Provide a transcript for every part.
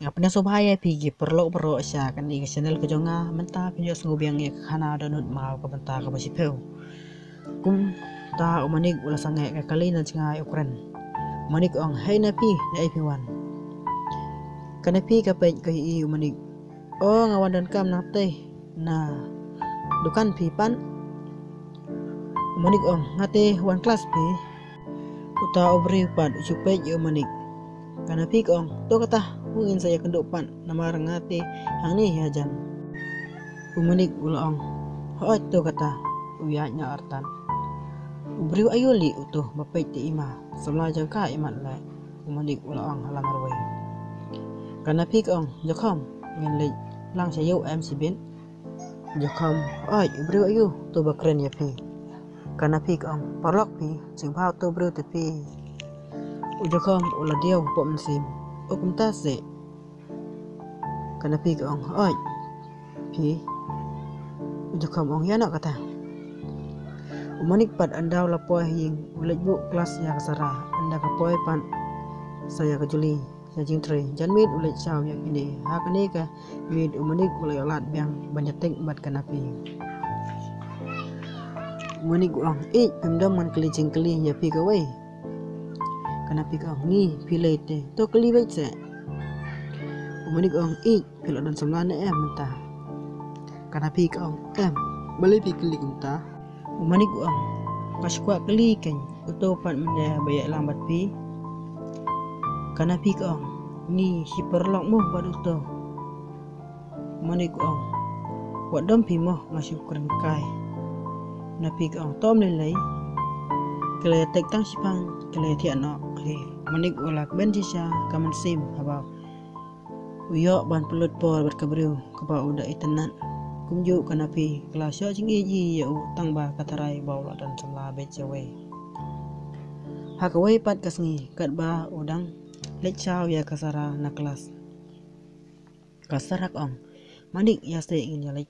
Ngapnya sobhaya pigi perlo sya kan di channel ke jonga menta pinjo ngubiang ya kana donut mau ke menta ke basipeu kum ta umanik ula sangai ke kali na jinga ukren manik ong hey na pi na wan kana pi ka pe ke i umanik oh ngawan dan kam na teh na dukan pi pan umanik ong ngate wan kelas pi uta obri pan ucupe yo manik kana pi ong to kata mungkin saya kendupan nama ngati hang ni hajan umanik ulang hoat to kata uyanya artan ubriu ayuli utuh bapet ti ima semla jangka imat la umanik ulang halam arway kana pik ong jakham ngin le lang sayo em sibin jakham ai ubriu ayu to bakren ya pi kana pik ong parlok pi sing phao to briu te pi ujakham ula diaw pom sim okum tase kana pi ong ai pi ujakham ong yana kata umanik pat andau lapoy hing ulet bu kelas ya kasara anda kapoy pan saya kejuli saya jingtre janmit ulet saw yang ini hakani ka mid umanik ulay alat biang banyatek bat kana pi umanik ong pemdam man kelicing keli ya pi kawai kana pi ong ni pilay te to keli bait se umanik ong pilot dan semlana mentah kana pi ong balai pi keli kumta umanik ong paskwa keli kan utopan menda bayak lambat pi kana pi ong ni hiperlok mo baduto umanik ong wadam pi mo ngasyukran kai na pi ong tom lelai kele tek tang sipang kele tiano manik ulak ben sisa kaman sim haba uyo ban pelut por berkabriu kaba udah itenan kumju kana pi kelasyo jing iji ya utang ba katarai bawla dan semla bejawe hakawai pat kasngi kat ba udang lecau ya kasara na kelas kasarak ong manik ya se ingin yalik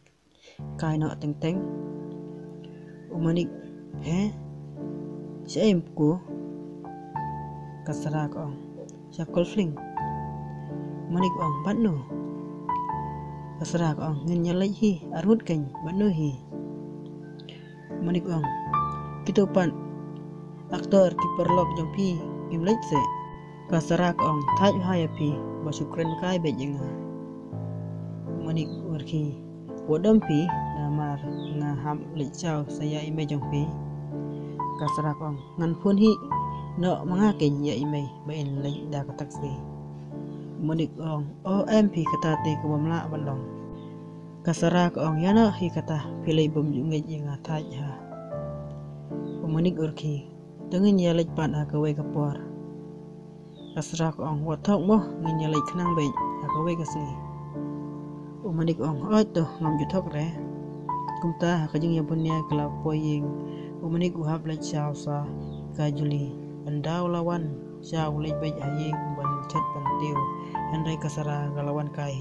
kai no teng teng umanik siaimku kasarak ong syakol fling manik ong batno kasarak ong ngin yalai hi arut kan batno hi manik ong kita pan aktor kiperlok jompi imlek se kasarak ong taj haya pi basukren kai bejenga manik urki wadam pi namar ngaham lecau saya ime jompi kasarak ong ngan pun hi no mangaken ya ime bain lek da kataksi manik ong OMP kata te ko mamla bandong kasarak ong yana hi kata pilai bom jungai jinga taj ha manik urki dengan yalaj pan akawai kapor kasarak ong watok mo ngin yalaj khnang be akawai kasi umanik ong to ngam jutok re kumta kajing ya punya kala poying umanik uhab laj saw sa kajuli andau lawan saw laj be aying ban chat pantiu andai kasara galawan kai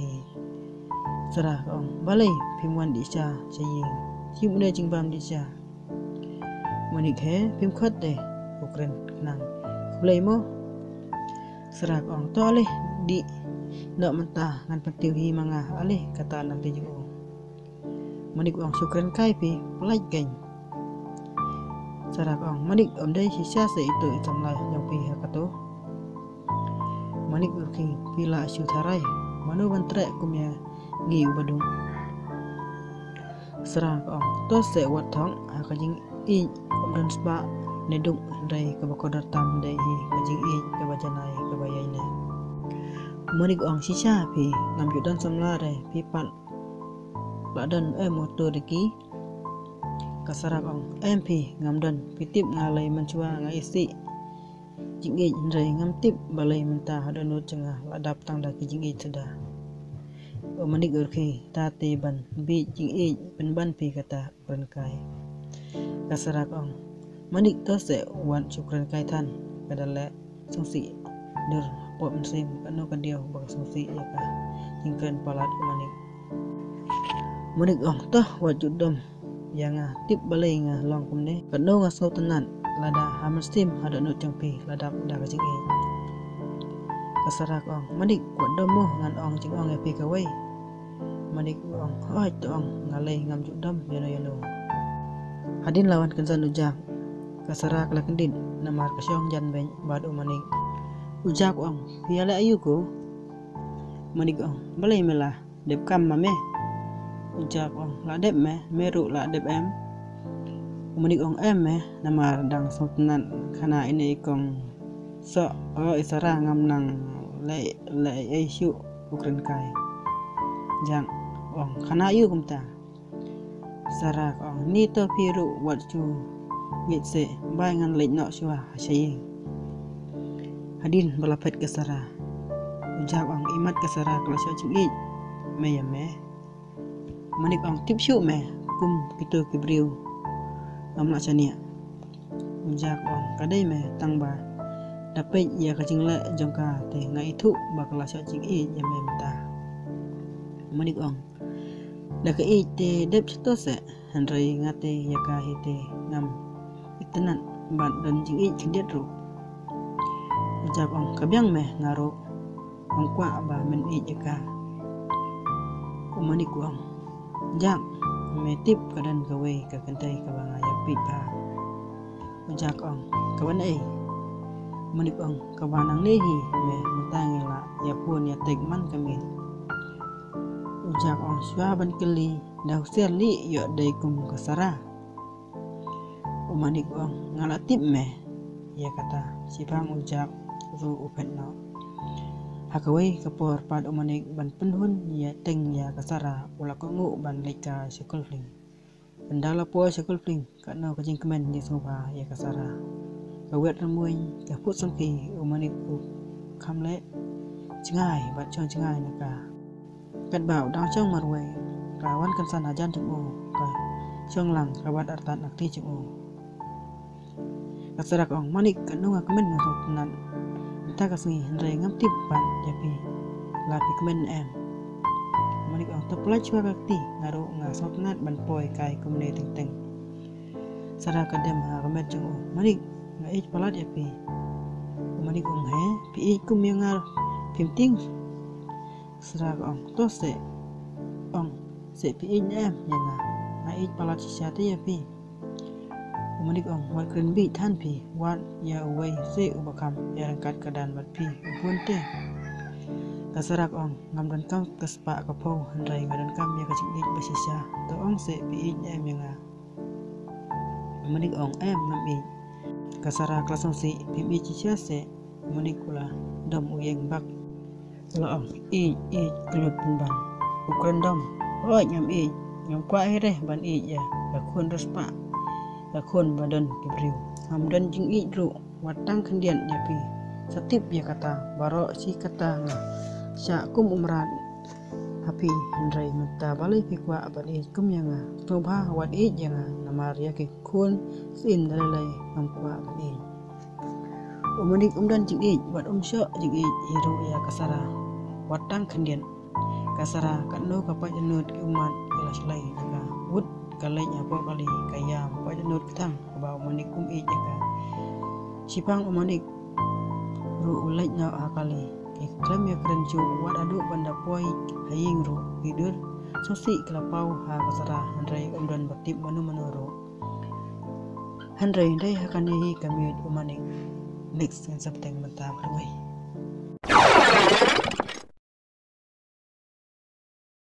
sarah ong balai pimwan di sa saying sim ne jingbam di sa manik pim khat de ukren nang play mo serak ong to alih di nak mentah ngan pentiu hi manga alih kata nanti juga manik ong sukren kai pi pelaj geng serak ong manik om dai sisa se itu itamlah yang pi hakato manik urki pila syutarai manu bantre kumya ngi ubadung serak ong to se watong akajing om dan spa neduk dai kabakodar tam dai hi kajing kabajanai kabayaina manik ong sisa pi ngam judan samla dai pi pat ladan motor deki kasarak ong MP ngam dan pitip ngalai mencua ngaisi jingi dai ngam tip balai mentah hadanut cengah ladap tang da jingi seda manik urki tate ban bi jingi penban pi kata renkai kasarak ong manik to se wan syukran kai than kadale sungsi dur pop sim kanu kadiau bang sungsi ya ka jingkan palat manik ong toh wajudom yang tip balai nga long kumne kanu ngasau tenan lada hamastim hada no jangpi ladap da kajing Kasara ong manik kuat domo ngan ong jing ong epi kawai manik ong oi to ong ngalai ngam juk dam yelo hadin lawan kensan ujak kasara kala kendin namar kasyong jan ben badu manik ujak ong piala ayu ko manik ong balai melah dep kam mame ujak ong la dep meru la dep em manik ong em namar dang sultanan kana ini ikong so isara ngam nang le isu ukren kai jang ong kana yu kumta sara ong ni to piru wat chu ngit se bai ngan lek no shwa hashi hadin balapet ke sara ujak ong imat ke sara kala sha chingi me manik ong tip shu kum kitu kibriu amla chania ujak ong kadai tang ba dapat ya kacing le jongka te ngai thu bakla sha ching ya memta manik ong da ka te dep to se handrai ngate ya ka hite ngam itenan ban dan jing chindet ru ujak ong kabyang ngaro ong kwa ba men ya ka manik ong jak metip kadan gawe ka kentai ka banga ya pi pa ujak ong kawan manik ong kawanang lehi mutangila ya pun ya tegman kami ujak ong swaban keli dah serli yo dai kum kasara manik ong ngalatip ya kata sipang ujak ru upet no hakawai kapor pad manik ban penhun ya teng ya kasara ula ko ngu ban leka sekol fling pendala po sekol fling kana kajing kemen di soba ya kasara kawet ramuy ka put sangki manik ku kamle chingai bat chong chingai naka kat bau dang chong marwe rawan kan sana jan chung ka chong lang rawat artan akti chung kasara ong manik kanu ngakemen ngasot nan ta kasngi hendrai ngam tip ban japi lapi kemen manik ong toplai chua kakti ngaro ngasot nat ban poi kai kumne ting teng sara kadem ha kamet chung manik ngai palat pi manik ong pi kum yang ngar pimting sra ong to se ong se pi yang ngai palat sisate pi manik ong wat kren bi than pi wat ya wei se ubakam ya kat kadan bat pi upun te kasarak ong ngam dan kam kaspa kapo handrai ngadan kam ya kacik dik basisya to ong se pi yang manik ong nam kasara klasong si pimi cicia se manikula dom uyeng bak la ong kelut bang ukren dom nyam kwa ban ya bakun respa bakun badan kibriu hamdan jing ru watang kendian ya pi setip ya kata baro si kata sya kum umran hapi handrai menta balai pi kwa ban kum yang toba wat yang namar ya ke kun sin dalai ngam ban manik dan jing wat syo jing hero ya kasara watang kendian kasara kanu kapat jenut umat ila selai naga wud kalai apa kali kaya apa jenut ketang ba manik ka sipang manik ru ulai na akali ikram ya keren cu wat adu banda poi haying ru hidur sosi kelapau ha kasara handrai dan batip manu ro handrai dai hakani kami manik next yang sabteng mentah